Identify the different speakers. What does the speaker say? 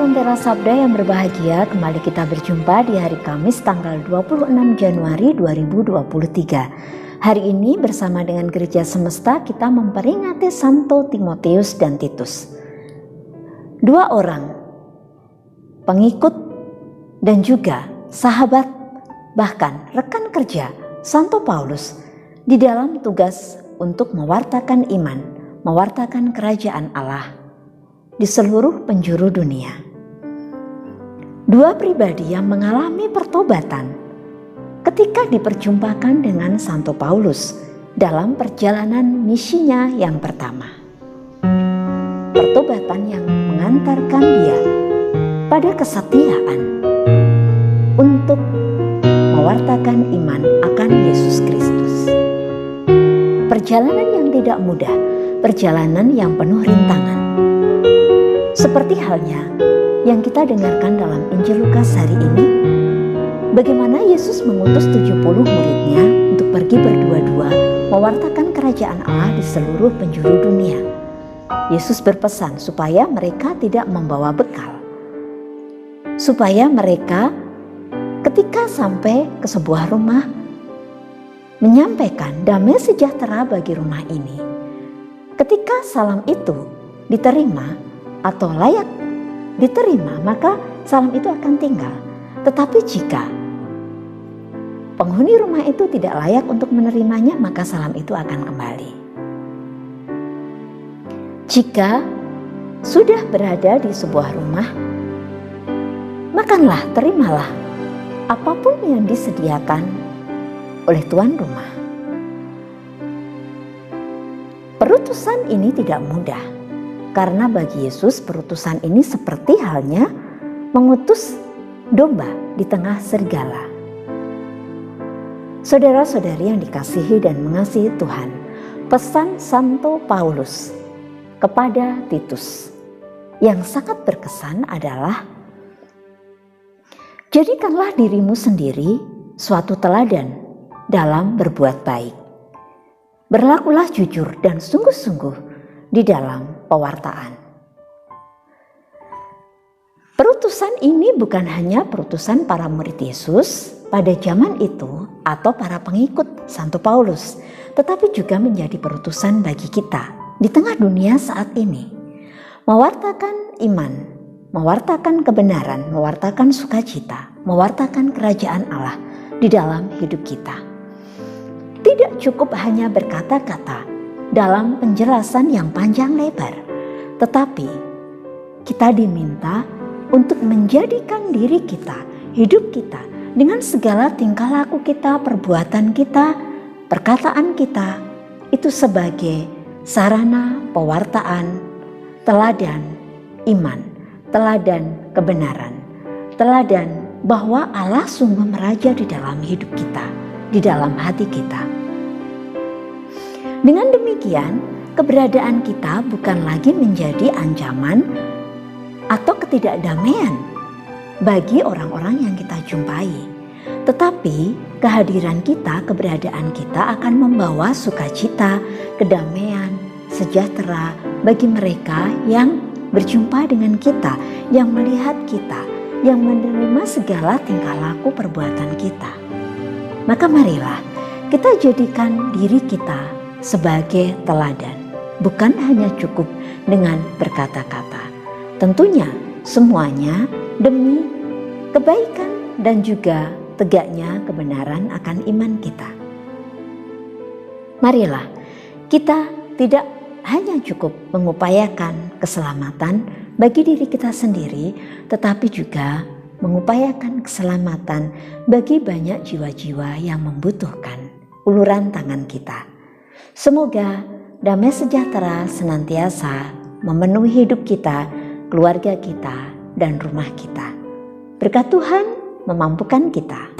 Speaker 1: Lentera Sabda yang berbahagia, kembali kita berjumpa di hari Kamis tanggal 26 Januari 2023. Hari ini bersama dengan Gereja Semesta kita memperingati Santo Timotius dan Titus. Dua orang pengikut dan juga sahabat, bahkan rekan kerja Santo Paulus di dalam tugas untuk mewartakan iman, mewartakan kerajaan Allah di seluruh penjuru dunia. Dua pribadi yang mengalami pertobatan ketika diperjumpakan dengan Santo Paulus dalam perjalanan misinya yang pertama. Pertobatan yang mengantarkan dia pada kesetiaan untuk mewartakan iman akan Yesus Kristus. Perjalanan yang tidak mudah, perjalanan yang penuh rintangan. Seperti halnya yang kita dengarkan dalam Injil Lukas hari ini, bagaimana Yesus mengutus 70 muridnya untuk pergi berdua-dua mewartakan kerajaan Allah di seluruh penjuru dunia. Yesus berpesan supaya mereka tidak membawa bekal, supaya mereka ketika sampai ke sebuah rumah menyampaikan damai sejahtera bagi rumah ini. Ketika salam itu diterima atau layak diterima, maka salam itu akan tinggal. Tetapi jika penghuni rumah itu tidak layak untuk menerimanya, maka salam itu akan kembali. Jika sudah berada di sebuah rumah, makanlah, terimalah apapun yang disediakan oleh tuan rumah. Perutusan ini tidak mudah. Karena bagi Yesus perutusan ini seperti halnya mengutus domba di tengah serigala. Saudara-saudari yang dikasihi dan mengasihi Tuhan, pesan Santo Paulus kepada Titus yang sangat berkesan adalah: jadikanlah dirimu sendiri suatu teladan dalam berbuat baik. Berlakulah jujur dan sungguh-sungguh di dalam pewartaan. Perutusan ini bukan hanya perutusan para murid Yesus pada zaman itu atau para pengikut Santo Paulus, tetapi juga menjadi perutusan bagi kita di tengah dunia saat ini. Mewartakan iman, mewartakan kebenaran, mewartakan sukacita, mewartakan kerajaan Allah di dalam hidup kita. Tidak cukup hanya berkata-kata dalam penjelasan yang panjang lebar, tetapi kita diminta untuk menjadikan diri kita, hidup kita, dengan segala tingkah laku kita, perbuatan kita, perkataan kita, itu sebagai sarana pewartaan, teladan iman, teladan kebenaran, teladan bahwa Allah sungguh meraja di dalam hidup kita, di dalam hati kita. Dengan demikian, keberadaan kita bukan lagi menjadi ancaman atau ketidakdamaian bagi orang-orang yang kita jumpai. Tetapi kehadiran kita, keberadaan kita akan membawa sukacita, kedamaian, sejahtera bagi mereka yang berjumpa dengan kita, yang melihat kita, yang menerima segala tingkah laku perbuatan kita. Maka marilah kita jadikan diri kita sebagai teladan, bukan hanya cukup dengan berkata-kata. Tentunya semuanya demi kebaikan dan juga tegaknya kebenaran akan iman kita. Marilah kita tidak hanya cukup mengupayakan keselamatan bagi diri kita sendiri, tetapi juga mengupayakan keselamatan bagi banyak jiwa-jiwa yang membutuhkan uluran tangan kita. Semoga damai sejahtera senantiasa memenuhi hidup kita, keluarga kita, dan rumah kita. Berkat Tuhan memampukan kita.